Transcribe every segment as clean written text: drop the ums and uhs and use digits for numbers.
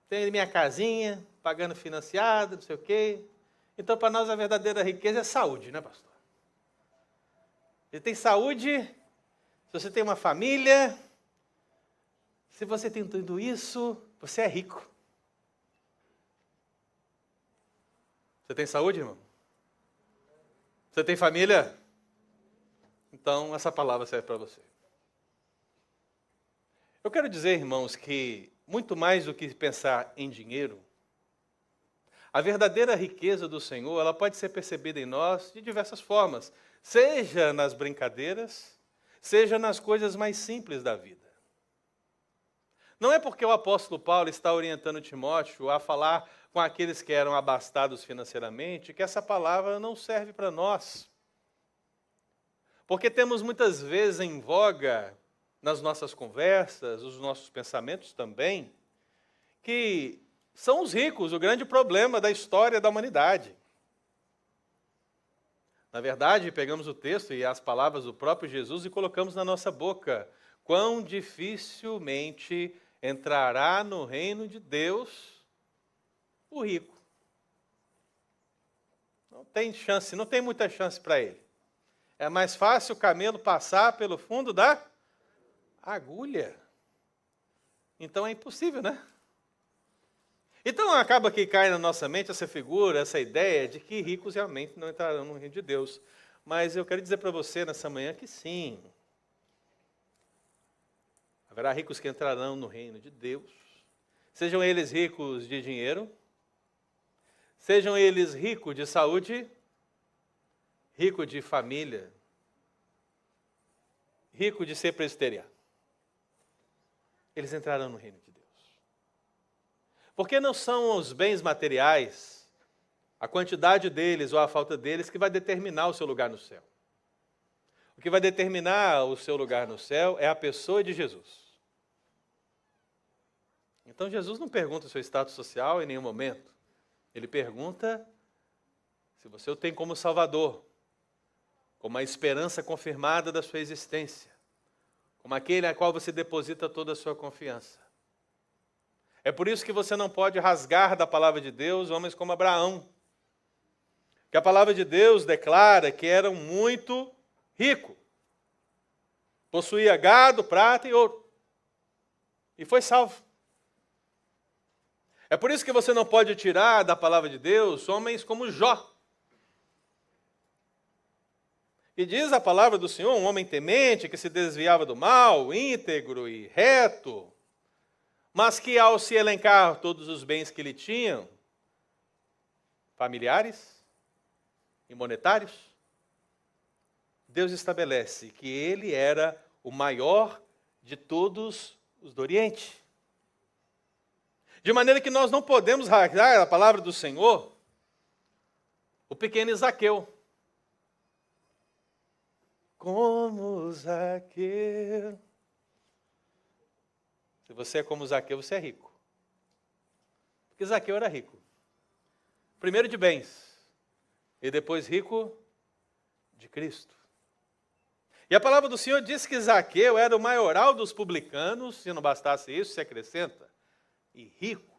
tenho minha casinha, pagando financiado, não sei o quê. Então, para nós, a verdadeira riqueza é saúde, né, pastor? Você tem saúde, se você tem uma família, se você tem tudo isso, você é rico. Você tem saúde, irmão? Você tem família? Então, essa palavra serve para você. Eu quero dizer, irmãos, que muito mais do que pensar em dinheiro, a verdadeira riqueza do Senhor, ela pode ser percebida em nós de diversas formas, seja nas brincadeiras, seja nas coisas mais simples da vida. Não é porque o apóstolo Paulo está orientando Timóteo a falar com aqueles que eram abastados financeiramente que essa palavra não serve para nós. Porque temos muitas vezes em voga, nas nossas conversas, os nossos pensamentos também, que são os ricos o grande problema da história da humanidade. Na verdade, pegamos o texto e as palavras do próprio Jesus e colocamos na nossa boca. Quão dificilmente entrará no reino de Deus o rico. Não tem chance, não tem muita chance para ele. É mais fácil o camelo passar pelo fundo da agulha. Então é impossível, né? Então acaba que cai na nossa mente essa figura, essa ideia de que ricos realmente não entrarão no reino de Deus. Mas eu quero dizer para você nessa manhã que sim. Haverá ricos que entrarão no reino de Deus. Sejam eles ricos de dinheiro, sejam eles ricos de saúde, rico de família, rico de ser presbiteriano. Eles entrarão no reino de Deus. Porque não são os bens materiais, a quantidade deles ou a falta deles que vai determinar o seu lugar no céu. O que vai determinar o seu lugar no céu é a pessoa de Jesus. Então Jesus não pergunta o seu status social em nenhum momento. Ele pergunta se você o tem como Salvador, como a esperança confirmada da sua existência, como aquele a qual você deposita toda a sua confiança. É por isso que você não pode rasgar da palavra de Deus homens como Abraão, que a palavra de Deus declara que era muito rico, possuía gado, prata e ouro, e foi salvo. É por isso que você não pode tirar da palavra de Deus homens como Jó. E diz a palavra do Senhor, um homem temente, que se desviava do mal, íntegro e reto, mas que ao se elencar todos os bens que ele tinham, familiares e monetários, Deus estabelece que ele era o maior de todos os do Oriente. De maneira que nós não podemos rasgar a palavra do Senhor, o pequeno Zaqueu. Como Zaqueu. Se você é como Zaqueu, você é rico. Porque Zaqueu era rico. Primeiro de bens, e depois rico de Cristo. E a palavra do Senhor diz que Zaqueu era o maioral dos publicanos, se não bastasse isso, se acrescenta, e rico.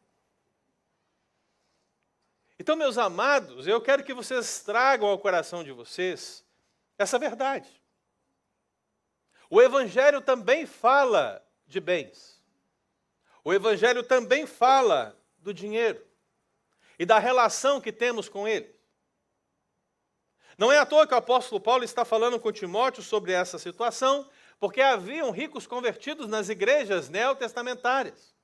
Então, meus amados, eu quero que vocês tragam ao coração de vocês essa verdade. O Evangelho também fala de bens. O Evangelho também fala do dinheiro e da relação que temos com ele. Não é à toa que o apóstolo Paulo está falando com Timóteo sobre essa situação, porque haviam ricos convertidos nas igrejas neotestamentárias.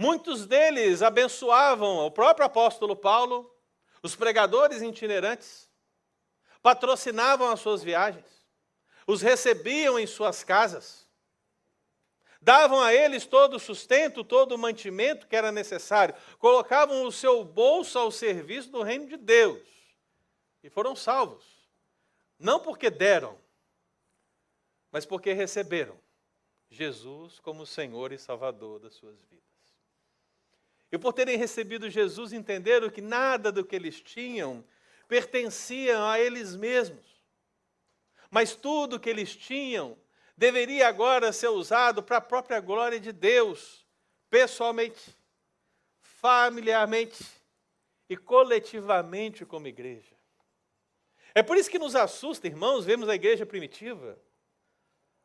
Muitos deles abençoavam o próprio apóstolo Paulo, os pregadores itinerantes, patrocinavam as suas viagens, os recebiam em suas casas, davam a eles todo o sustento, todo o mantimento que era necessário, colocavam o seu bolso ao serviço do reino de Deus e foram salvos. Não porque deram, mas porque receberam Jesus como Senhor e Salvador das suas vidas. E por terem recebido Jesus, entenderam que nada do que eles tinham pertencia a eles mesmos. Mas tudo que eles tinham deveria agora ser usado para a própria glória de Deus, pessoalmente. familiarmente e coletivamente como igreja. É por isso que nos assusta, irmãos, vemos a igreja primitiva,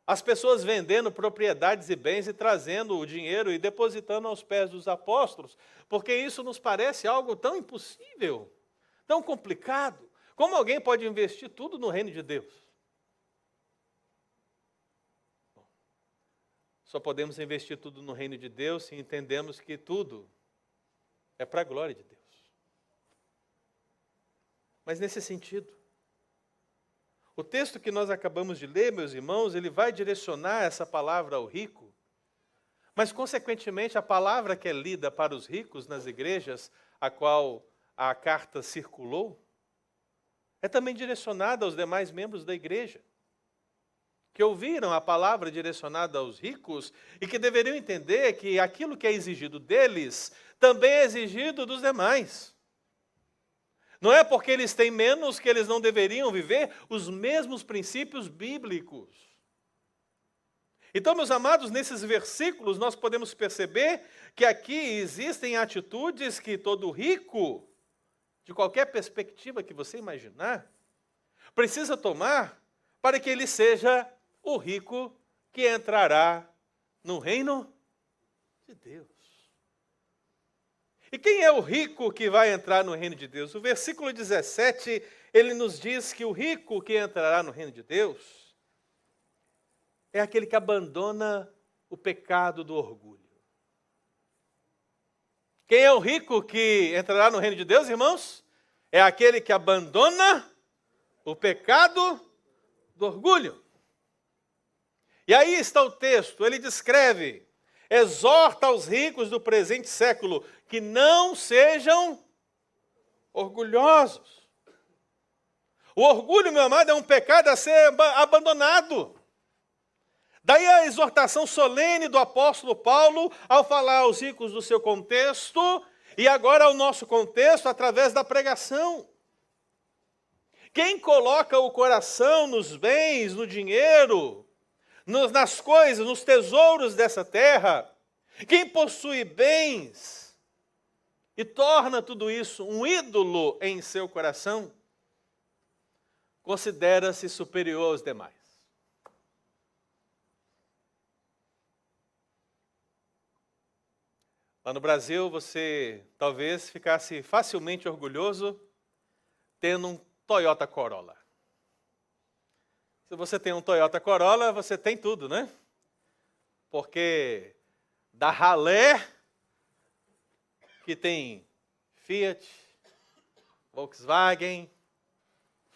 as pessoas vendendo propriedades e bens e trazendo o dinheiro e depositando aos pés dos apóstolos, porque isso nos parece algo tão impossível, tão complicado. Como alguém pode investir tudo no reino de Deus? Só podemos investir tudo no reino de Deus se entendemos que tudo é para a glória de Deus. Mas nesse sentido, o texto que nós acabamos de ler, meus irmãos, ele vai direcionar essa palavra ao rico, mas, consequentemente, a palavra que é lida para os ricos nas igrejas, a qual a carta circulou, é também direcionada aos demais membros da igreja, que ouviram a palavra direcionada aos ricos e que deveriam entender que aquilo que é exigido deles também é exigido dos demais. Não é porque eles têm menos que eles não deveriam viver os mesmos princípios bíblicos. Então, meus amados, nesses versículos nós podemos perceber que aqui existem atitudes que todo rico, de qualquer perspectiva que você imaginar, precisa tomar para que ele seja o rico que entrará no reino de Deus. E quem é o rico que vai entrar no reino de Deus? O versículo 17, ele nos diz que o rico que entrará no reino de Deus é aquele que abandona o pecado do orgulho. Quem é o rico que entrará no reino de Deus, irmãos? É aquele que abandona o pecado do orgulho. E aí está o texto, ele descreve, exorta aos ricos do presente século que não sejam orgulhosos. O orgulho, meu amado, é um pecado a ser abandonado. Daí a exortação solene do apóstolo Paulo ao falar aos ricos do seu contexto e agora ao nosso contexto através da pregação. Quem coloca o coração nos bens, no dinheiro, nas coisas, nos tesouros dessa terra, quem possui bens e torna tudo isso um ídolo em seu coração, considera-se superior aos demais. Lá no Brasil, você talvez ficasse facilmente orgulhoso tendo um Toyota Corolla. Se você tem um Toyota Corolla, você tem tudo, né? Porque da ralé, que tem Fiat, Volkswagen,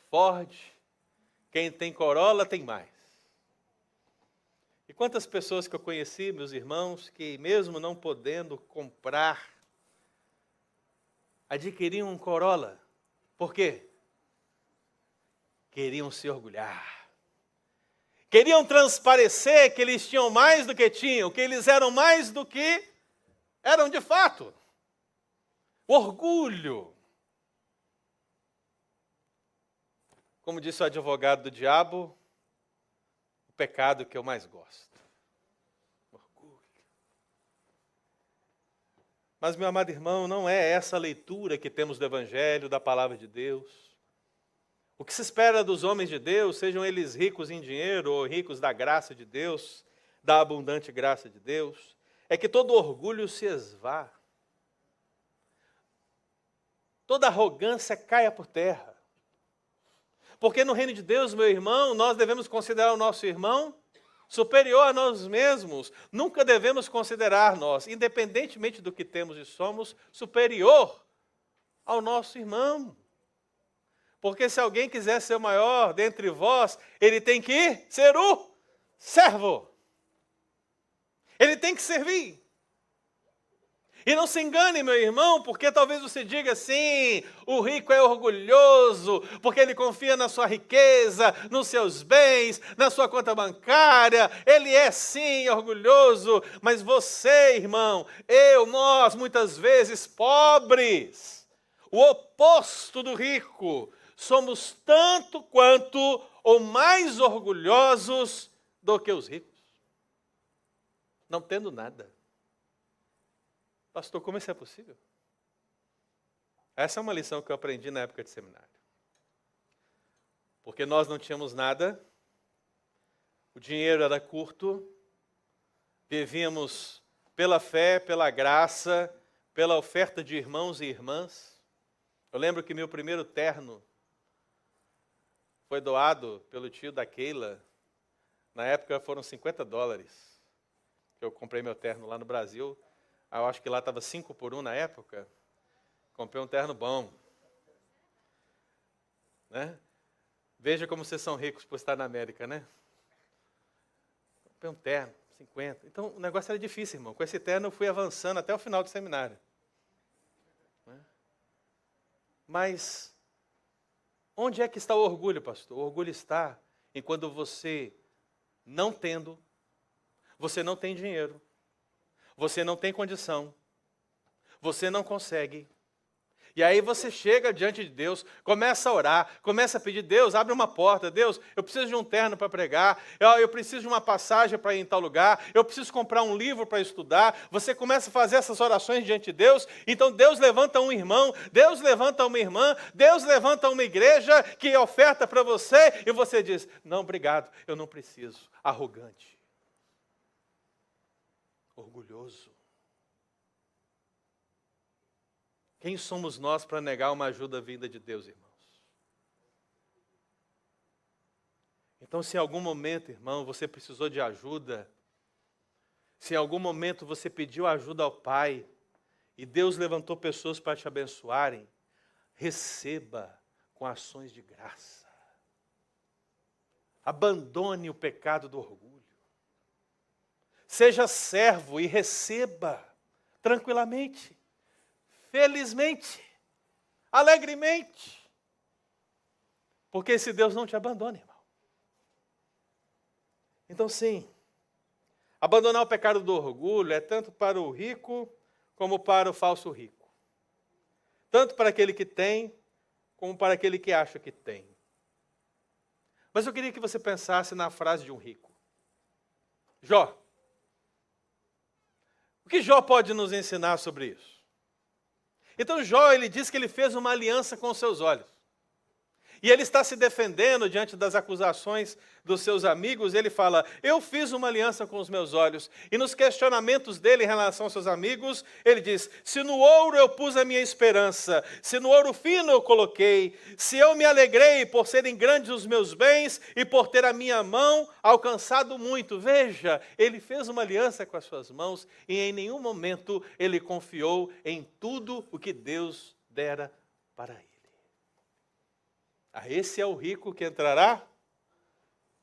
Ford, quem tem Corolla tem mais. E quantas pessoas que eu conheci, meus irmãos, que mesmo não podendo comprar, adquiriam um Corolla. Por quê? Queriam se orgulhar. Queriam transparecer que eles tinham mais do que tinham, que eles eram mais do que eram de fato. Orgulho. Como disse o advogado do diabo, o pecado que eu mais gosto. Orgulho. Mas, meu amado irmão, não é essa a leitura que temos do Evangelho, da Palavra de Deus. O que se espera dos homens de Deus, sejam eles ricos em dinheiro ou ricos da graça de Deus, da abundante graça de Deus, é que todo orgulho se esvá. Toda arrogância caia por terra. Porque no reino de Deus, meu irmão, nós devemos considerar o nosso irmão superior a nós mesmos. Nunca devemos considerar nós, independentemente do que temos e somos, superior ao nosso irmão. Porque se alguém quiser ser o maior dentre vós, ele tem que ser o servo. Ele tem que servir. E não se engane, meu irmão, porque talvez você diga assim, o rico é orgulhoso, porque ele confia na sua riqueza, nos seus bens, na sua conta bancária. Ele é sim orgulhoso, mas você, irmão, nós, muitas vezes pobres, o oposto do rico, somos tanto quanto ou mais orgulhosos do que os ricos, não tendo nada. Pastor, como isso é possível? Essa é uma lição que eu aprendi na época de seminário. Porque nós não tínhamos nada, o dinheiro era curto, vivíamos pela fé, pela graça, pela oferta de irmãos e irmãs. Eu lembro que meu primeiro terno foi doado pelo tio da Keila. Na época foram $50. Eu comprei meu terno lá no Brasil. Eu acho que lá estava 5 por 1 na época. Comprei um terno bom. Né? Veja como vocês são ricos por estar na América, né? Comprei um terno, 50. Então o negócio era difícil, irmão. Com esse terno eu fui avançando até o final do seminário. Né? Mas onde é que está o orgulho, pastor? O orgulho está em quando você, não tendo, você não tem dinheiro, você não tem condição, você não consegue. E aí você chega diante de Deus, começa a orar, começa a pedir, Deus, abre uma porta, Deus, eu preciso de um terno para pregar, eu preciso de uma passagem para ir em tal lugar, eu preciso comprar um livro para estudar. Você começa a fazer essas orações diante de Deus, então Deus levanta um irmão, Deus levanta uma irmã, Deus levanta uma igreja que oferta para você, e você diz, não, obrigado, eu não preciso. Arrogante, orgulhoso. Quem somos nós para negar uma ajuda vinda de Deus, irmãos? Então, se em algum momento, irmão, você precisou de ajuda, se em algum momento você pediu ajuda ao Pai, e Deus levantou pessoas para te abençoarem, receba com ações de graça. Abandone o pecado do orgulho. Seja servo e receba tranquilamente. Felizmente, alegremente, porque esse Deus não te abandona, irmão. Então sim, abandonar o pecado do orgulho é tanto para o rico como para o falso rico. Tanto para aquele que tem, como para aquele que acha que tem. Mas eu queria que você pensasse na frase de um rico. Jó. O que Jó pode nos ensinar sobre isso? Então Jó, ele diz que ele fez uma aliança com os seus olhos. E ele está se defendendo diante das acusações dos seus amigos. Ele fala, eu fiz uma aliança com os meus olhos. E nos questionamentos dele em relação aos seus amigos, ele diz, se no ouro eu pus a minha esperança, se no ouro fino eu coloquei, se eu me alegrei por serem grandes os meus bens e por ter a minha mão alcançado muito. Veja, ele fez uma aliança com as suas mãos e em nenhum momento ele confiou em tudo o que Deus dera para ele. Esse é o rico que entrará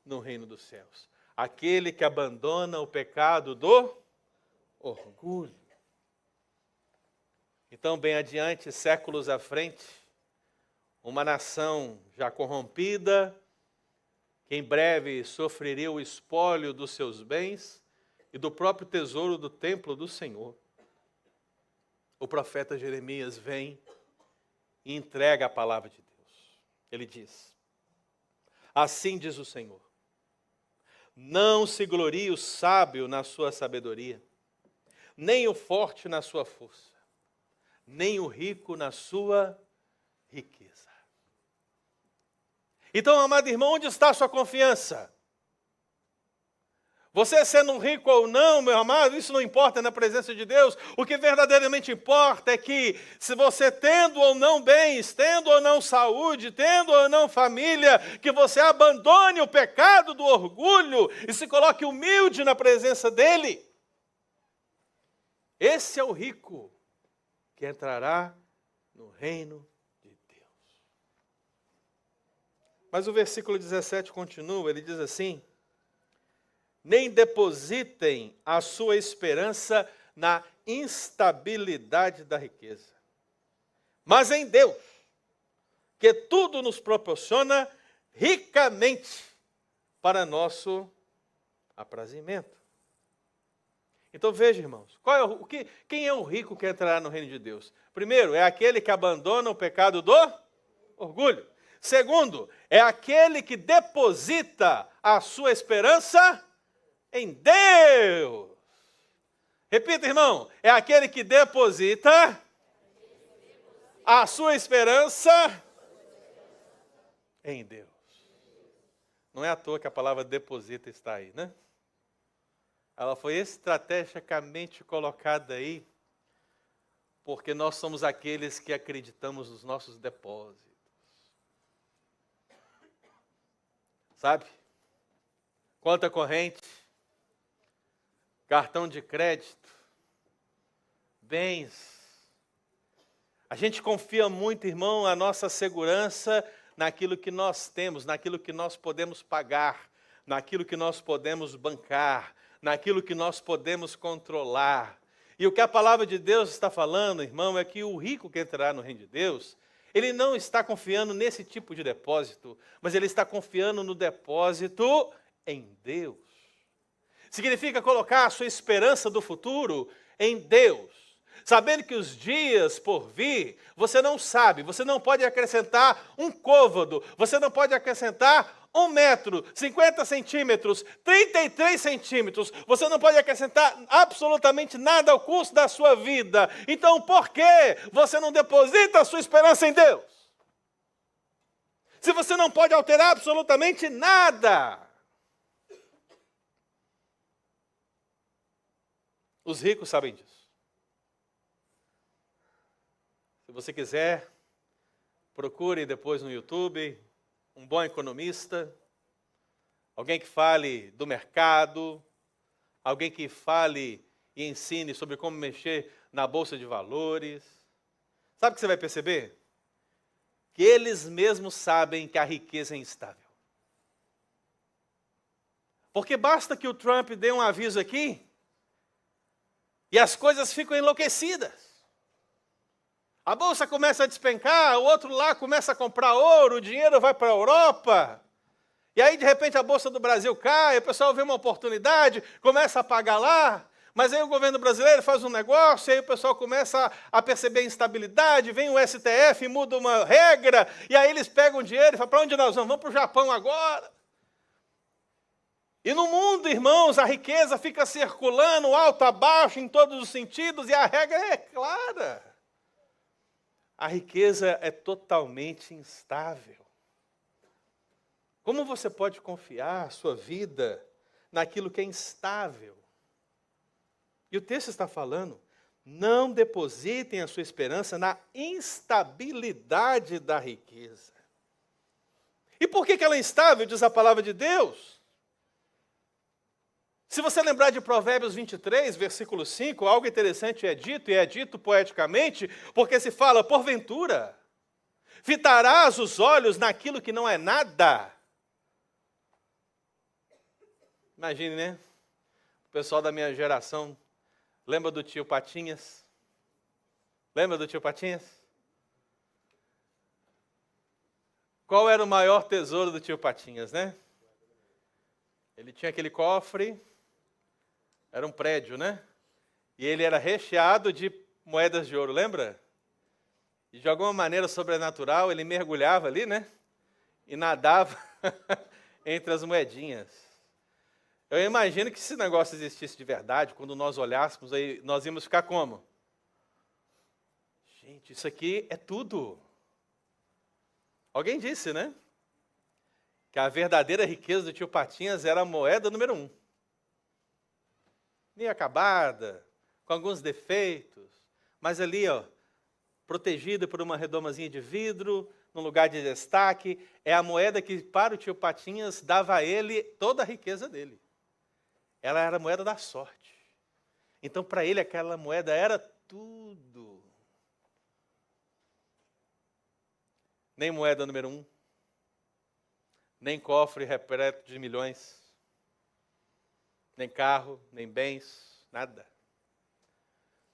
no reino dos céus. Aquele que abandona o pecado do orgulho. Então, bem adiante, séculos à frente, uma nação já corrompida, que em breve sofreria o espólio dos seus bens e do próprio tesouro do templo do Senhor. O profeta Jeremias vem e entrega a palavra de Deus. Ele diz, assim diz o Senhor, não se glorie o sábio na sua sabedoria, nem o forte na sua força, nem o rico na sua riqueza. Então, amado irmão, onde está a sua confiança? Você sendo rico ou não, meu amado, isso não importa na presença de Deus. O que verdadeiramente importa é que, se você tendo ou não bens, tendo ou não saúde, tendo ou não família, que você abandone o pecado do orgulho e se coloque humilde na presença dEle. Esse é o rico que entrará no reino de Deus. Mas o versículo 17 continua, ele diz assim, nem depositem a sua esperança na instabilidade da riqueza, mas em Deus, que tudo nos proporciona ricamente para nosso aprazimento. Então veja, irmãos, quem é o rico que entrará no reino de Deus? Primeiro, é aquele que abandona o pecado do orgulho. Segundo, é aquele que deposita a sua esperança em Deus. Repita, irmão. É aquele que deposita a sua esperança em Deus. Não é à toa que a palavra deposita está aí, né? Ela foi estrategicamente colocada aí, porque nós somos aqueles que acreditamos nos nossos depósitos. Sabe? Conta corrente, cartão de crédito, bens. A gente confia muito, irmão, a nossa segurança naquilo que nós temos, naquilo que nós podemos pagar, naquilo que nós podemos bancar, naquilo que nós podemos controlar. E o que a palavra de Deus está falando, irmão, é que o rico que entrará no reino de Deus, ele não está confiando nesse tipo de depósito, mas ele está confiando no depósito em Deus. Significa colocar a sua esperança do futuro em Deus, sabendo que os dias por vir, você não sabe, você não pode acrescentar um côvado, você não pode acrescentar 1 metro, 50 centímetros, 33 centímetros, você não pode acrescentar absolutamente nada ao curso da sua vida. Então, por que você não deposita a sua esperança em Deus? Se você não pode alterar absolutamente nada. Os ricos sabem disso. Se você quiser, procure depois no YouTube um bom economista, alguém que fale do mercado, alguém que fale e ensine sobre como mexer na bolsa de valores. Sabe o que você vai perceber? Que eles mesmos sabem que a riqueza é instável. Porque basta que o Trump dê um aviso aqui e as coisas ficam enlouquecidas. A bolsa começa a despencar, o outro lá começa a comprar ouro, o dinheiro vai para a Europa. E aí, de repente, a bolsa do Brasil cai, o pessoal vê uma oportunidade, começa a pagar lá. Mas aí o governo brasileiro faz um negócio, e aí o pessoal começa a perceber a instabilidade, vem o STF, muda uma regra, e aí eles pegam o dinheiro e falam, para onde nós vamos? Vamos para o Japão agora. E no mundo, irmãos, a riqueza fica circulando alto a baixo, em todos os sentidos, e a regra é clara. A riqueza é totalmente instável. Como você pode confiar a sua vida naquilo que é instável? E o texto está falando, não depositem a sua esperança na instabilidade da riqueza. E por que ela é instável, diz a palavra de Deus? Se você lembrar de Provérbios 23, versículo 5, algo interessante é dito, e é dito poeticamente, porque se fala, porventura, fitarás os olhos naquilo que não é nada. Imagine, né? O pessoal da minha geração, lembra do tio Patinhas? Lembra do tio Patinhas? Qual era o maior tesouro do tio Patinhas, né? Ele tinha aquele cofre, era um prédio, né? E ele era recheado de moedas de ouro, lembra? E de alguma maneira sobrenatural, ele mergulhava ali, né? E nadava entre as moedinhas. Eu imagino que se esse negócio existisse de verdade, quando nós olhássemos, aí nós íamos ficar como? Gente, isso aqui é tudo. Alguém disse, né? Que a verdadeira riqueza do tio Patinhas era a moeda número 1. Meio acabada, com alguns defeitos, mas ali, ó, protegida por uma redomazinha de vidro, num lugar de destaque, é a moeda que para o tio Patinhas dava a ele toda a riqueza dele. Ela era a moeda da sorte. Então, para ele, aquela moeda era tudo. Nem moeda número 1, nem cofre repleto de milhões, nem carro, nem bens, nada.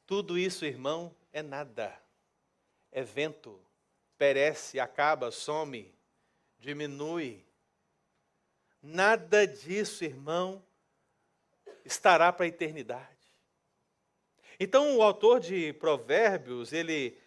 Tudo isso, irmão, é nada. É vento, perece, acaba, some, diminui. Nada disso, irmão, estará para a eternidade. Então, o autor de Provérbios, ele,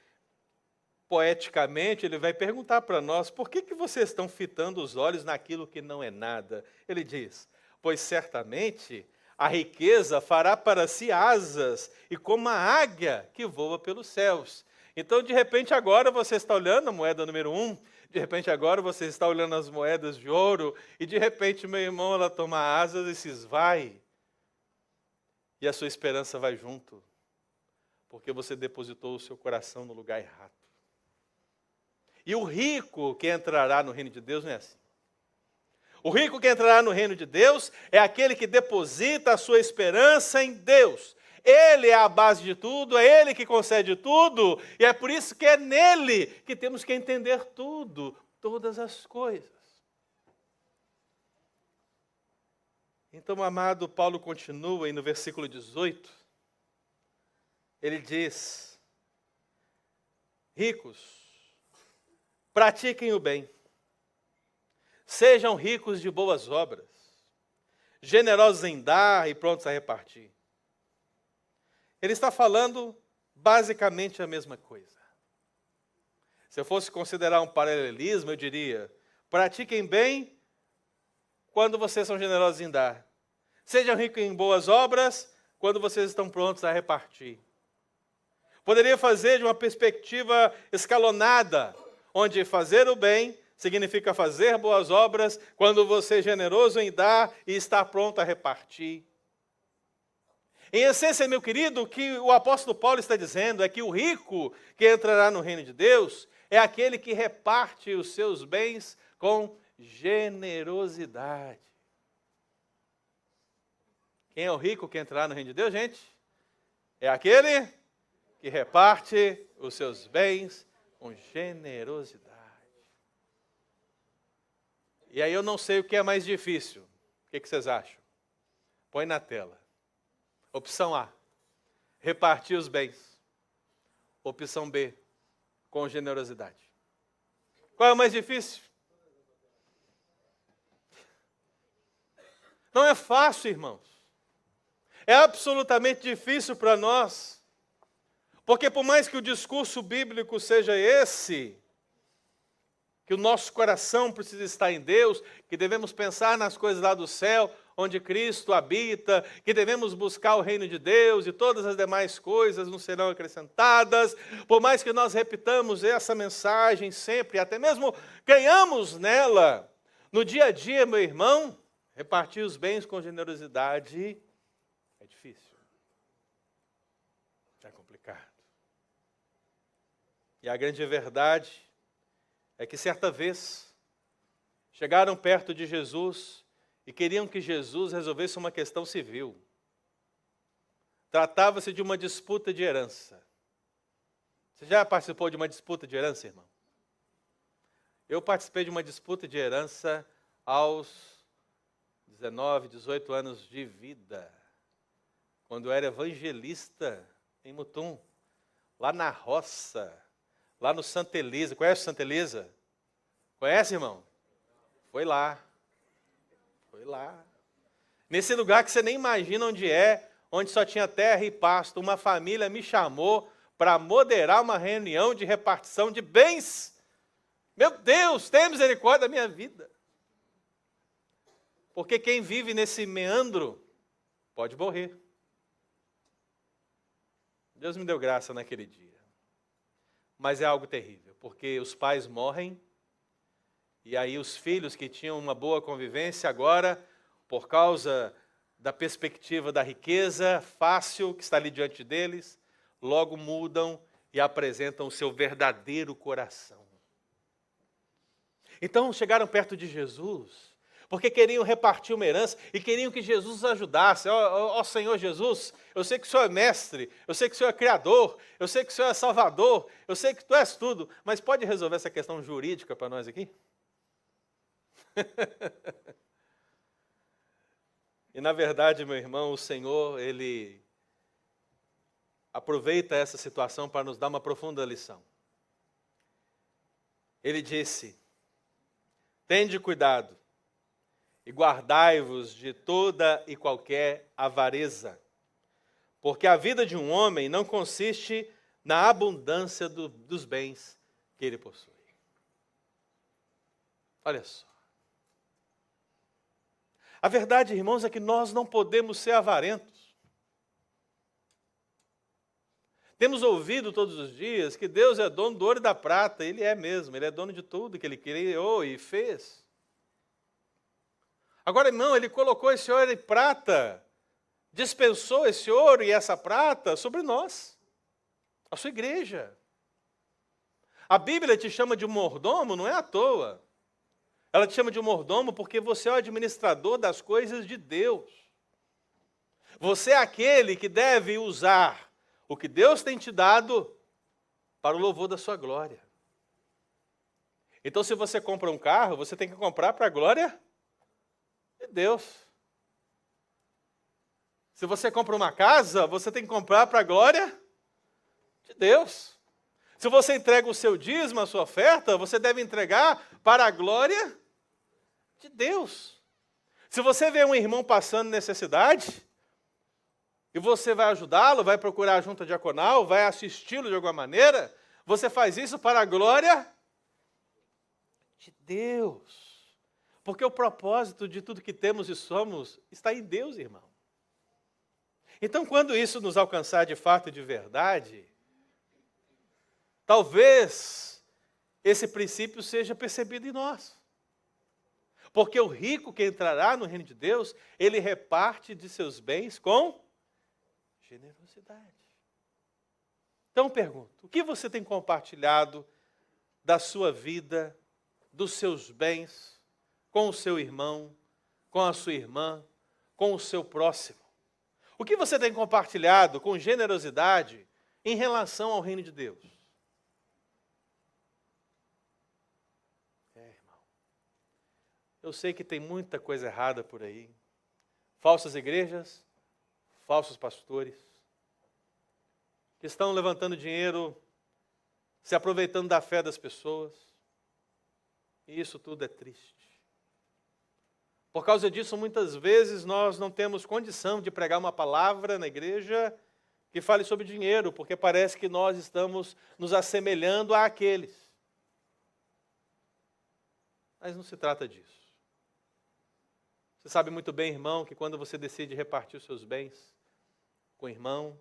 poeticamente, ele vai perguntar para nós, por que vocês estão fitando os olhos naquilo que não é nada? Ele diz, pois certamente A riqueza fará para si asas, e como a águia que voa pelos céus. Então, de repente, agora você está olhando a moeda número 1, de repente, agora você está olhando as moedas de ouro, e de repente, meu irmão, ela toma asas e se esvai. E a sua esperança vai junto, porque você depositou o seu coração no lugar errado. E o rico que entrará no reino de Deus não é assim. O rico que entrará no reino de Deus é aquele que deposita a sua esperança em Deus. Ele é a base de tudo, é Ele que concede tudo, e é por isso que é nele que temos que entender tudo, todas as coisas. Então, amado, Paulo continua aí no versículo 18, ele diz: ricos, pratiquem o bem, sejam ricos de boas obras, generosos em dar e prontos a repartir. Ele está falando basicamente a mesma coisa. Se eu fosse considerar um paralelismo, eu diria: pratiquem bem quando vocês são generosos em dar. Sejam ricos em boas obras quando vocês estão prontos a repartir. Poderia fazer de uma perspectiva escalonada, onde fazer o bem significa fazer boas obras quando você é generoso em dar e está pronto a repartir. Em essência, meu querido, o que o apóstolo Paulo está dizendo é que o rico que entrará no reino de Deus é aquele que reparte os seus bens com generosidade. Quem é o rico que entrará no reino de Deus, gente? É aquele que reparte os seus bens com generosidade. E aí eu não sei o que é mais difícil. O que vocês acham? Põe na tela. Opção A, repartir os bens. Opção B, com generosidade. Qual é o mais difícil? Não é fácil, irmãos. É absolutamente difícil para nós. Porque por mais que o discurso bíblico seja esse, que o nosso coração precisa estar em Deus, que devemos pensar nas coisas lá do céu, onde Cristo habita, que devemos buscar o reino de Deus e todas as demais coisas nos serão acrescentadas. Por mais que nós repitamos essa mensagem sempre, até mesmo ganhamos nela, no dia a dia, meu irmão, repartir os bens com generosidade é difícil. É complicado. E a grande verdade é que certa vez chegaram perto de Jesus e queriam que Jesus resolvesse uma questão civil. Tratava-se de uma disputa de herança. Você já participou de uma disputa de herança, irmão? Eu participei de uma disputa de herança aos 19, 18 anos de vida, quando eu era evangelista em Mutum, lá na roça, lá no Santa Elisa. Conhece o Santa Elisa? Conhece, irmão? Foi lá. Foi lá. Nesse lugar que você nem imagina onde é, onde só tinha terra e pasto, uma família me chamou para moderar uma reunião de repartição de bens. Meu Deus, tenha misericórdia da minha vida. Porque quem vive nesse meandro pode morrer. Deus me deu graça naquele dia. Mas é algo terrível, porque os pais morrem, e aí os filhos que tinham uma boa convivência agora, por causa da perspectiva da riqueza fácil que está ali diante deles, logo mudam e apresentam o seu verdadeiro coração. Então chegaram perto de Jesus, porque queriam repartir uma herança e queriam que Jesus os ajudasse. Ó Senhor Jesus, eu sei que o Senhor é mestre, eu sei que o Senhor é criador, eu sei que o Senhor é salvador, eu sei que Tu és tudo, mas pode resolver essa questão jurídica para nós aqui? E na verdade, meu irmão, o Senhor, Ele aproveita essa situação para nos dar uma profunda lição. Ele disse: tende cuidado e guardai-vos de toda e qualquer avareza, porque a vida de um homem não consiste na abundância dos bens que ele possui. Olha só. A verdade, irmãos, é que nós não podemos ser avarentos. Temos ouvido todos os dias que Deus é dono do ouro e da prata. Ele é mesmo, Ele é dono de tudo que Ele criou e fez. Agora, irmão, Ele colocou esse ouro e prata, dispensou esse ouro e essa prata sobre nós, a sua igreja. A Bíblia te chama de mordomo, não é à toa. Ela te chama de mordomo porque você é o administrador das coisas de Deus. Você é aquele que deve usar o que Deus tem te dado para o louvor da sua glória. Então, se você compra um carro, você tem que comprar para a glória de Deus. Se você compra uma casa, você tem que comprar para a glória de Deus. Se você entrega o seu dízimo, a sua oferta, você deve entregar para a glória de Deus. Se você vê um irmão passando necessidade, e você vai ajudá-lo, vai procurar a junta diaconal, vai assisti-lo de alguma maneira, você faz isso para a glória de Deus. Porque o propósito de tudo que temos e somos está em Deus, irmão. Então, quando isso nos alcançar de fato e de verdade, talvez esse princípio seja percebido em nós. Porque o rico que entrará no reino de Deus, ele reparte de seus bens com generosidade. Então pergunto, o que você tem compartilhado da sua vida, dos seus bens, com o seu irmão, com a sua irmã, com o seu próximo? O que você tem compartilhado com generosidade em relação ao reino de Deus? Irmão, eu sei que tem muita coisa errada por aí. Falsas igrejas, falsos pastores, que estão levantando dinheiro, se aproveitando da fé das pessoas. E isso tudo é triste. Por causa disso, muitas vezes nós não temos condição de pregar uma palavra na igreja que fale sobre dinheiro, porque parece que nós estamos nos assemelhando àqueles. Mas não se trata disso. Você sabe muito bem, irmão, que quando você decide repartir os seus bens com o irmão,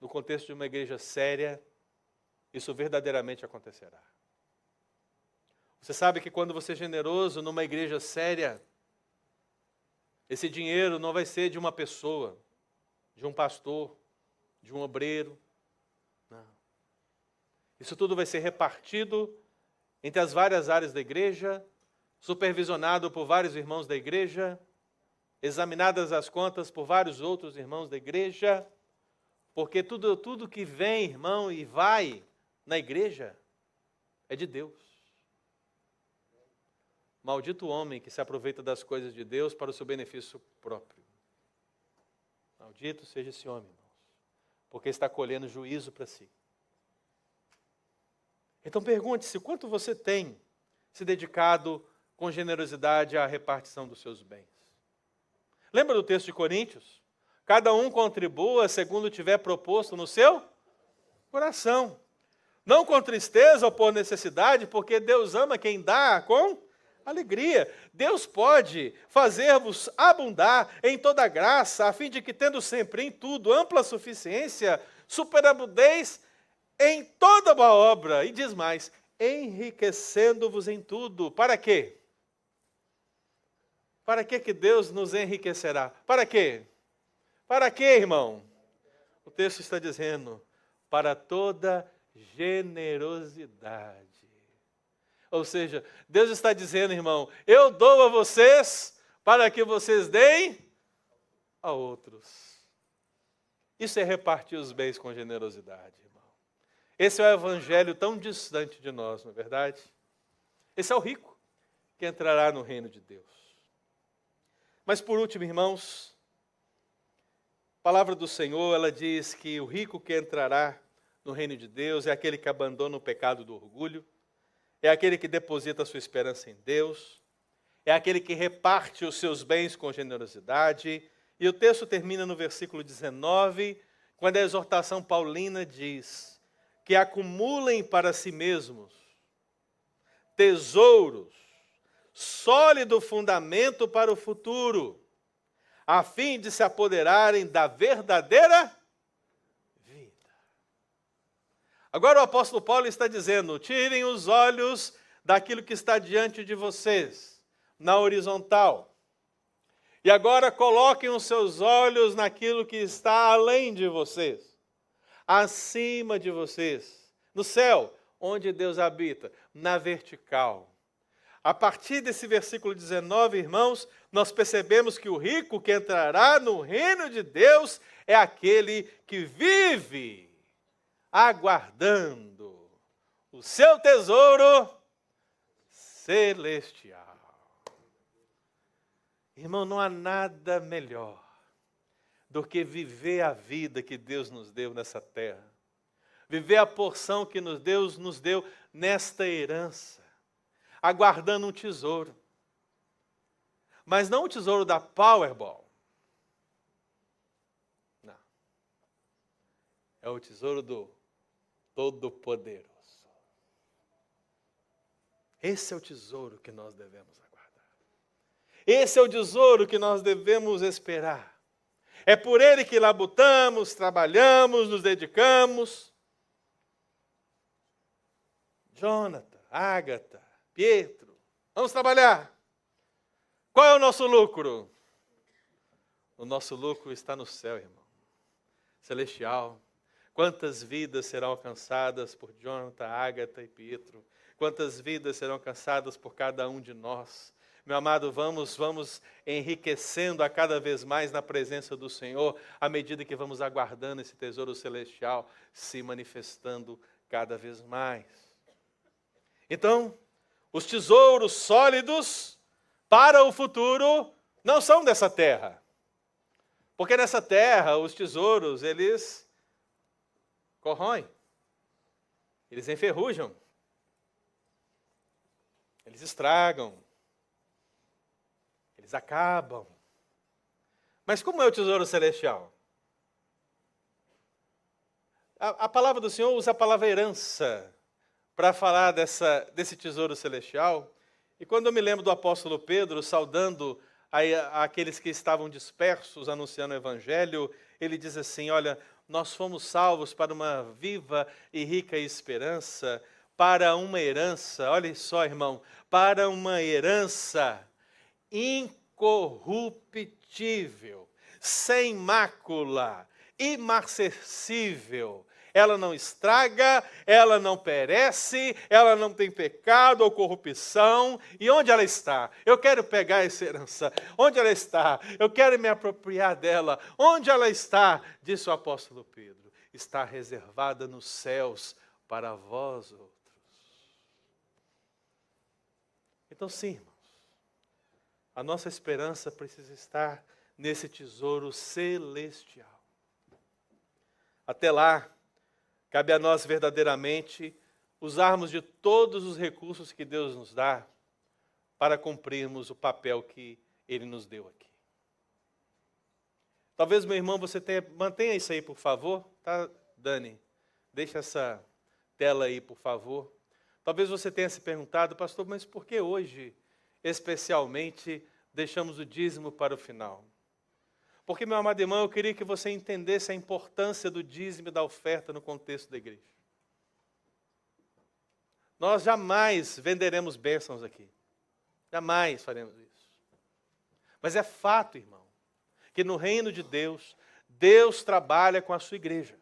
no contexto de uma igreja séria, isso verdadeiramente acontecerá. Você sabe que quando você é generoso numa igreja séria, esse dinheiro não vai ser de uma pessoa, de um pastor, de um obreiro. Não. Isso tudo vai ser repartido entre as várias áreas da igreja, supervisionado por vários irmãos da igreja, examinadas as contas por vários outros irmãos da igreja, porque tudo que vem, irmão, e vai na igreja é de Deus. Maldito o homem que se aproveita das coisas de Deus para o seu benefício próprio. Maldito seja esse homem, irmãos, porque está colhendo juízo para si. Então pergunte-se, quanto você tem se dedicado com generosidade à repartição dos seus bens? Lembra do texto de Coríntios? Cada um contribua segundo tiver proposto no seu coração. Não com tristeza ou por necessidade, porque Deus ama quem dá com alegria. Deus pode fazer-vos abundar em toda graça, a fim de que, tendo sempre em tudo ampla suficiência, superabundez em toda boa obra. E diz mais, enriquecendo-vos em tudo. Para quê? Para que Deus nos enriquecerá? Para quê? Para quê, irmão? O texto está dizendo, para toda generosidade. Ou seja, Deus está dizendo, irmão, eu dou a vocês para que vocês deem a outros. Isso é repartir os bens com generosidade, irmão. Esse é o evangelho tão distante de nós, não é verdade? Esse é o rico que entrará no reino de Deus. Mas por último, irmãos, a palavra do Senhor, ela diz que o rico que entrará no reino de Deus é aquele que abandona o pecado do orgulho, é aquele que deposita a sua esperança em Deus, é aquele que reparte os seus bens com generosidade. E o texto termina no versículo 19, quando a exortação paulina diz que acumulem para si mesmos tesouros sólido fundamento para o futuro, a fim de se apoderarem da verdadeira vida. Agora o apóstolo Paulo está dizendo: tirem os olhos daquilo que está diante de vocês, na horizontal. E agora coloquem os seus olhos naquilo que está além de vocês, acima de vocês, no céu, onde Deus habita, na vertical. A partir desse versículo 19, irmãos, nós percebemos que o rico que entrará no reino de Deus é aquele que vive aguardando o seu tesouro celestial. Irmão, não há nada melhor do que viver a vida que Deus nos deu nessa terra. Viver a porção que Deus nos deu nesta herança, aguardando um tesouro. Mas não o tesouro da Powerball. Não. É o tesouro do Todo-Poderoso. Esse é o tesouro que nós devemos aguardar. Esse é o tesouro que nós devemos esperar. É por ele que labutamos, trabalhamos, nos dedicamos. Jonathan, Ágata, Pietro, vamos trabalhar. Qual é o nosso lucro? O nosso lucro está no céu, irmão. Celestial. Quantas vidas serão alcançadas por Jonathan, Ágata e Pietro? Quantas vidas serão alcançadas por cada um de nós? Meu amado, vamos enriquecendo a cada vez mais na presença do Senhor, à medida que vamos aguardando esse tesouro celestial se manifestando cada vez mais. Então, os tesouros sólidos para o futuro não são dessa terra. Porque nessa terra, os tesouros, eles corroem, eles enferrujam, eles estragam, eles acabam. Mas como é o tesouro celestial? A palavra do Senhor usa a palavra herança para falar desse tesouro celestial. E quando eu me lembro do apóstolo Pedro saudando aqueles que estavam dispersos, anunciando o evangelho, ele diz assim: olha, nós fomos salvos para uma viva e rica esperança, para uma herança, olha só, irmão, para uma herança incorruptível, sem mácula, imarcessível. Ela não estraga, ela não perece, ela não tem pecado ou corrupção. E onde ela está? Eu quero pegar essa herança. Onde ela está? Eu quero me apropriar dela. Onde ela está? Disse o apóstolo Pedro. Está reservada nos céus para vós outros. Então, sim, irmãos, a nossa esperança precisa estar nesse tesouro celestial. Até lá, cabe a nós verdadeiramente usarmos de todos os recursos que Deus nos dá para cumprirmos o papel que Ele nos deu aqui. Talvez, meu irmão, mantenha isso aí, por favor. Tá, Dani? Deixa essa tela aí, por favor. Talvez você tenha se perguntado: pastor, mas por que hoje, especialmente, deixamos o dízimo para o final? Porque, meu amado irmão, eu queria que você entendesse a importância do dízimo e da oferta no contexto da igreja. Nós jamais venderemos bênçãos aqui. Jamais faremos isso. Mas é fato, irmão, que no reino de Deus, Deus trabalha com a sua igreja.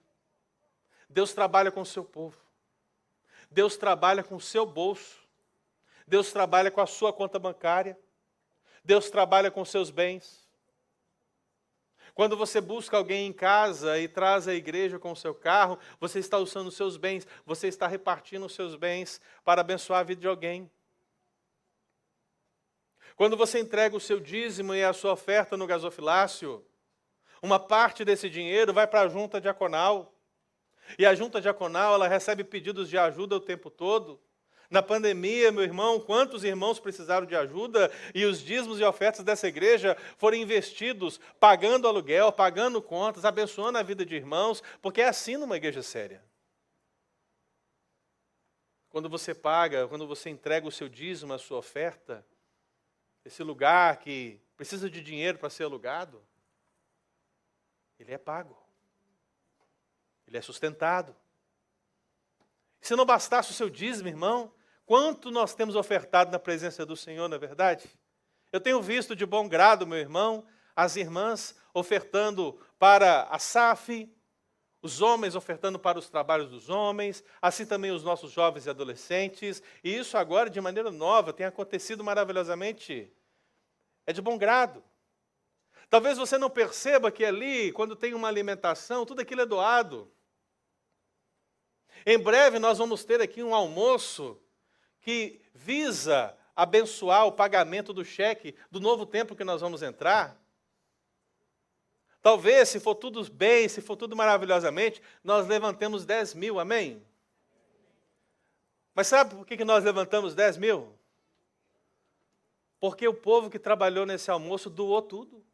Deus trabalha com o seu povo. Deus trabalha com o seu bolso. Deus trabalha com a sua conta bancária. Deus trabalha com os seus bens. Quando você busca alguém em casa e traz a igreja com o seu carro, você está usando os seus bens, você está repartindo os seus bens para abençoar a vida de alguém. Quando você entrega o seu dízimo e a sua oferta no gasofilácio, uma parte desse dinheiro vai para a junta diaconal. E a junta diaconal, ela recebe pedidos de ajuda o tempo todo. Na pandemia, meu irmão, quantos irmãos precisaram de ajuda e os dízimos e ofertas dessa igreja foram investidos, pagando aluguel, pagando contas, abençoando a vida de irmãos, porque é assim numa igreja séria. Quando você paga, quando você entrega o seu dízimo, a sua oferta, esse lugar que precisa de dinheiro para ser alugado, ele é pago. Ele é sustentado. Se não bastasse o seu dízimo, irmão, quanto nós temos ofertado na presença do Senhor, não é verdade? Eu tenho visto de bom grado, meu irmão, as irmãs ofertando para a SAF, os homens ofertando para os trabalhos dos homens, assim também os nossos jovens e adolescentes. E isso agora, de maneira nova, tem acontecido maravilhosamente. É de bom grado. Talvez você não perceba que ali, quando tem uma alimentação, tudo aquilo é doado. Em breve nós vamos ter aqui um almoço que visa abençoar o pagamento do cheque do novo tempo que nós vamos entrar. Talvez, se for tudo bem, se for tudo maravilhosamente, nós levantemos 10 mil, amém? Mas sabe por que nós levantamos 10 mil? Porque o povo que trabalhou nesse almoço doou tudo.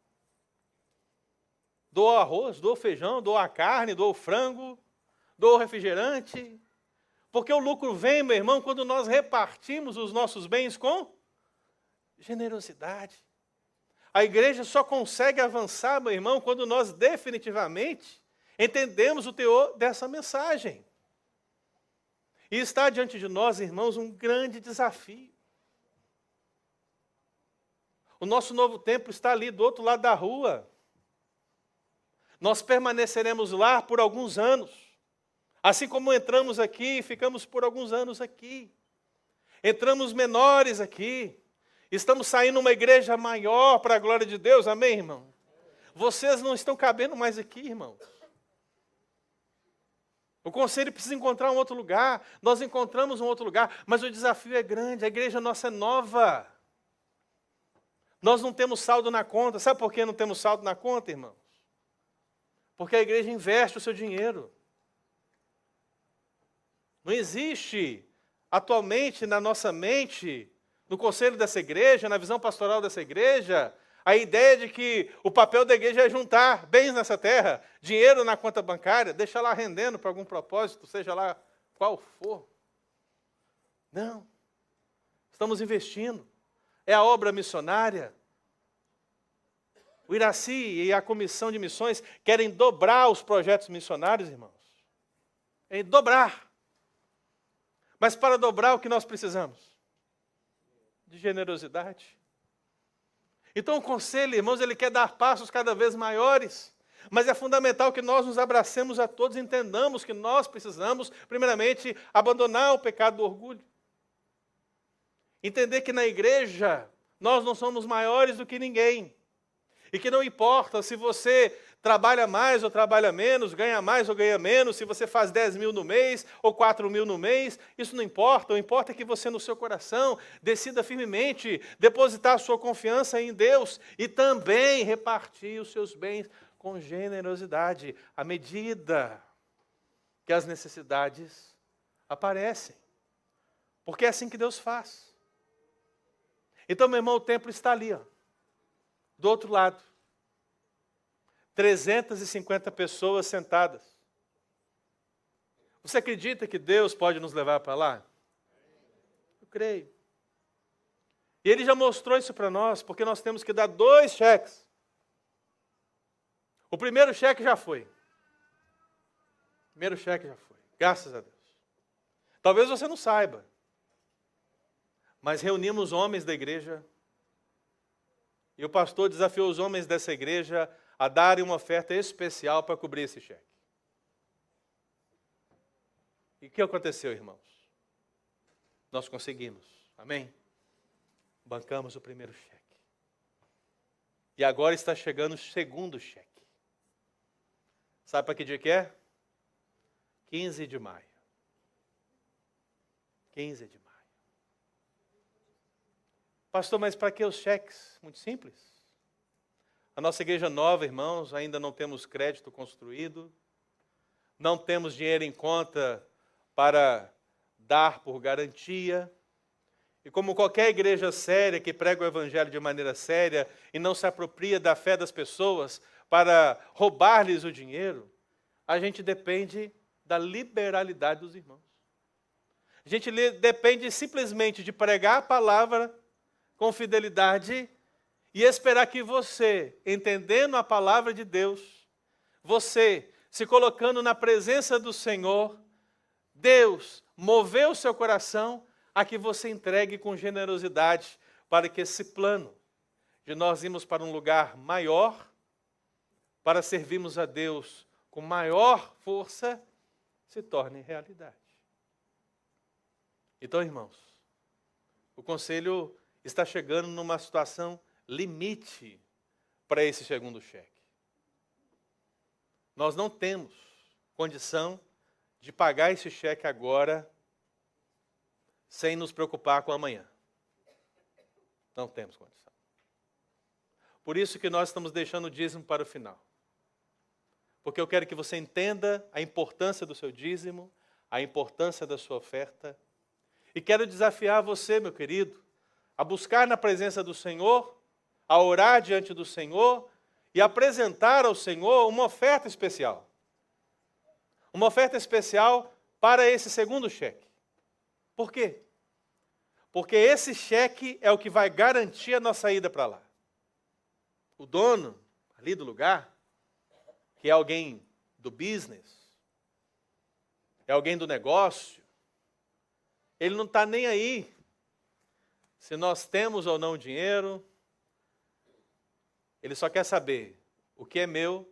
Doou arroz, doou feijão, doou a carne, doou o frango, doou o refrigerante. Porque o lucro vem, meu irmão, quando nós repartimos os nossos bens com generosidade. A igreja só consegue avançar, meu irmão, quando nós definitivamente entendemos o teor dessa mensagem. E está diante de nós, irmãos, um grande desafio. O nosso novo templo está ali do outro lado da rua. Nós permaneceremos lá por alguns anos. Assim como entramos aqui e ficamos por alguns anos aqui. Entramos menores aqui. Estamos saindo uma igreja maior para a glória de Deus, amém, irmão? Vocês não estão cabendo mais aqui, irmãos. O conselho precisa encontrar um outro lugar. Nós encontramos um outro lugar, mas o desafio é grande. A igreja nossa é nova. Nós não temos saldo na conta. Sabe por que não temos saldo na conta, irmãos? Porque a igreja investe o seu dinheiro. Não existe atualmente na nossa mente, no conselho dessa igreja, na visão pastoral dessa igreja, a ideia de que o papel da igreja é juntar bens nessa terra, dinheiro na conta bancária, deixar lá rendendo para algum propósito, seja lá qual for. Não. Estamos investindo. É a obra missionária. O Iraci e a comissão de missões querem dobrar os projetos missionários, irmãos. É dobrar. Mas para dobrar, o que nós precisamos? De generosidade. Então o conselho, irmãos, ele quer dar passos cada vez maiores, mas é fundamental que nós nos abracemos a todos e entendamos que nós precisamos, primeiramente, abandonar o pecado do orgulho. Entender que na igreja nós não somos maiores do que ninguém. E que não importa se você trabalha mais ou trabalha menos, ganha mais ou ganha menos, se você faz 10 mil no mês ou 4 mil no mês, isso não importa. O que importa é que você no seu coração decida firmemente depositar a sua confiança em Deus e também repartir os seus bens com generosidade, à medida que as necessidades aparecem. Porque é assim que Deus faz. Então, meu irmão, o templo está ali, ó, do outro lado. 350 pessoas sentadas. Você acredita que Deus pode nos levar para lá? Eu creio. E Ele já mostrou isso para nós, porque nós temos que dar 2 cheques. O primeiro cheque já foi. O primeiro cheque já foi. Graças a Deus. Talvez você não saiba, mas reunimos homens da igreja e o pastor desafiou os homens dessa igreja a darem uma oferta especial para cobrir esse cheque. E o que aconteceu, irmãos? Nós conseguimos, amém? Bancamos o primeiro cheque. E agora está chegando o segundo cheque. Sabe para que dia que é? 15 de maio. 15 de maio. Pastor, mas para que os cheques? Muito simples. A nossa igreja nova, irmãos, ainda não temos crédito construído, não temos dinheiro em conta para dar por garantia. E como qualquer igreja séria que prega o evangelho de maneira séria e não se apropria da fé das pessoas para roubar-lhes o dinheiro, a gente depende da liberalidade dos irmãos. A gente depende simplesmente de pregar a palavra com fidelidade e esperar que você, entendendo a palavra de Deus, você se colocando na presença do Senhor, Deus moveu o seu coração a que você entregue com generosidade para que esse plano de nós irmos para um lugar maior, para servirmos a Deus com maior força, se torne realidade. Então, irmãos, o conselho está chegando numa situação limite para esse segundo cheque. Nós não temos condição de pagar esse cheque agora sem nos preocupar com amanhã. Não temos condição. Por isso que nós estamos deixando o dízimo para o final. Porque eu quero que você entenda a importância do seu dízimo, a importância da sua oferta. E quero desafiar você, meu querido, a buscar na presença do Senhor, a orar diante do Senhor e apresentar ao Senhor uma oferta especial. Uma oferta especial para esse segundo cheque. Por quê? Porque esse cheque é o que vai garantir a nossa ida para lá. O dono ali do lugar, que é alguém do business, é alguém do negócio, ele não está nem aí se nós temos ou não dinheiro. Ele só quer saber, o que é meu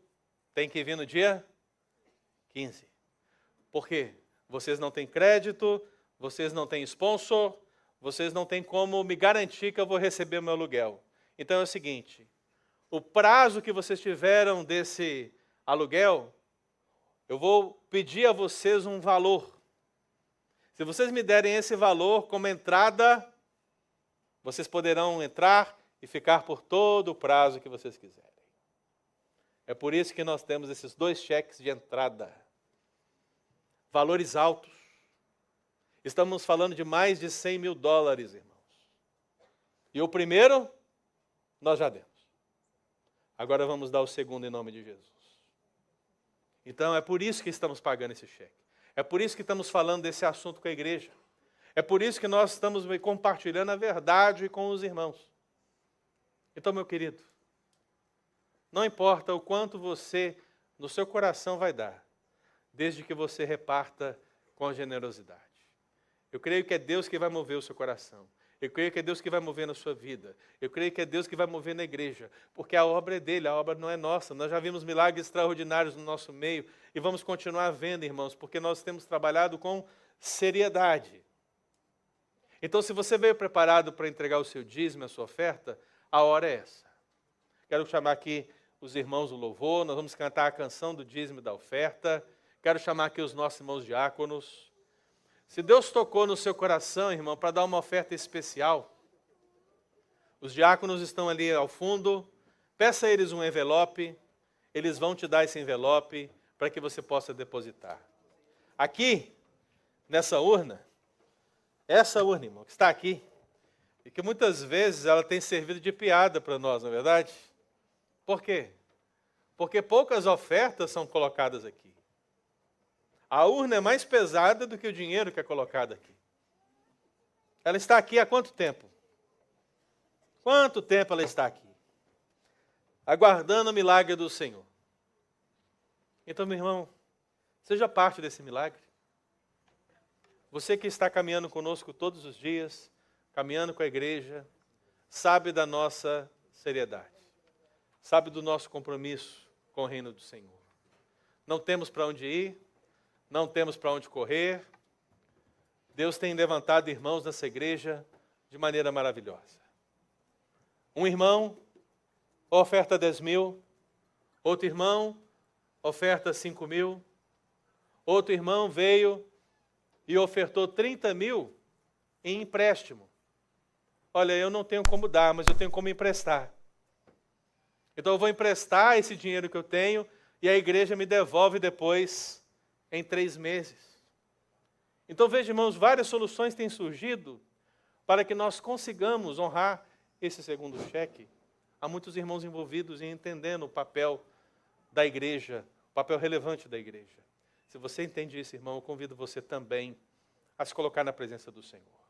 tem que vir no dia 15. Por quê? Vocês não têm crédito, vocês não têm sponsor, vocês não têm como me garantir que eu vou receber o meu aluguel. Então é o seguinte, o prazo que vocês tiveram desse aluguel, eu vou pedir a vocês um valor. Se vocês me derem esse valor como entrada, vocês poderão entrar e ficar por todo o prazo que vocês quiserem. É por isso que nós temos esses 2 cheques de entrada. Valores altos. Estamos falando de mais de $100 mil, irmãos. E o primeiro, nós já demos. Agora vamos dar o segundo em nome de Jesus. Então é por isso que estamos pagando esse cheque. É por isso que estamos falando desse assunto com a igreja. É por isso que nós estamos compartilhando a verdade com os irmãos. Então, meu querido, não importa o quanto você, no seu coração, vai dar, desde que você reparta com generosidade. Eu creio que é Deus que vai mover o seu coração. Eu creio que é Deus que vai mover na sua vida. Eu creio que é Deus que vai mover na igreja. Porque a obra é dele, a obra não é nossa. Nós já vimos milagres extraordinários no nosso meio e vamos continuar vendo, irmãos, porque nós temos trabalhado com seriedade. Então, se você veio preparado para entregar o seu dízimo, a sua oferta, a hora é essa. Quero chamar aqui os irmãos do louvor, nós vamos cantar a canção do dízimo e da oferta. Quero chamar aqui os nossos irmãos diáconos. Se Deus tocou no seu coração, irmão, para dar uma oferta especial, os diáconos estão ali ao fundo, peça a eles um envelope, eles vão te dar esse envelope para que você possa depositar. Aqui, nessa urna, essa urna, irmão, que está aqui, e que muitas vezes ela tem servido de piada para nós, não é verdade? Por quê? Porque poucas ofertas são colocadas aqui. A urna é mais pesada do que o dinheiro que é colocado aqui. Ela está aqui há quanto tempo? Quanto tempo ela está aqui? Aguardando o milagre do Senhor. Então, meu irmão, seja parte desse milagre. Você que está caminhando conosco todos os dias, caminhando com a igreja, sabe da nossa seriedade, sabe do nosso compromisso com o reino do Senhor. Não temos para onde ir, não temos para onde correr. Deus tem levantado irmãos nessa igreja de maneira maravilhosa. Um irmão oferta 10 mil, outro irmão oferta 5 mil, outro irmão veio e ofertou 30 mil em empréstimo. Olha, eu não tenho como dar, mas eu tenho como emprestar. Então eu vou emprestar esse dinheiro que eu tenho e a igreja me devolve depois em 3 meses. Então veja, irmãos, várias soluções têm surgido para que nós consigamos honrar esse segundo cheque. Há muitos irmãos envolvidos em entendendo o papel da igreja, o papel relevante da igreja. Se você entende isso, irmão, eu convido você também a se colocar na presença do Senhor.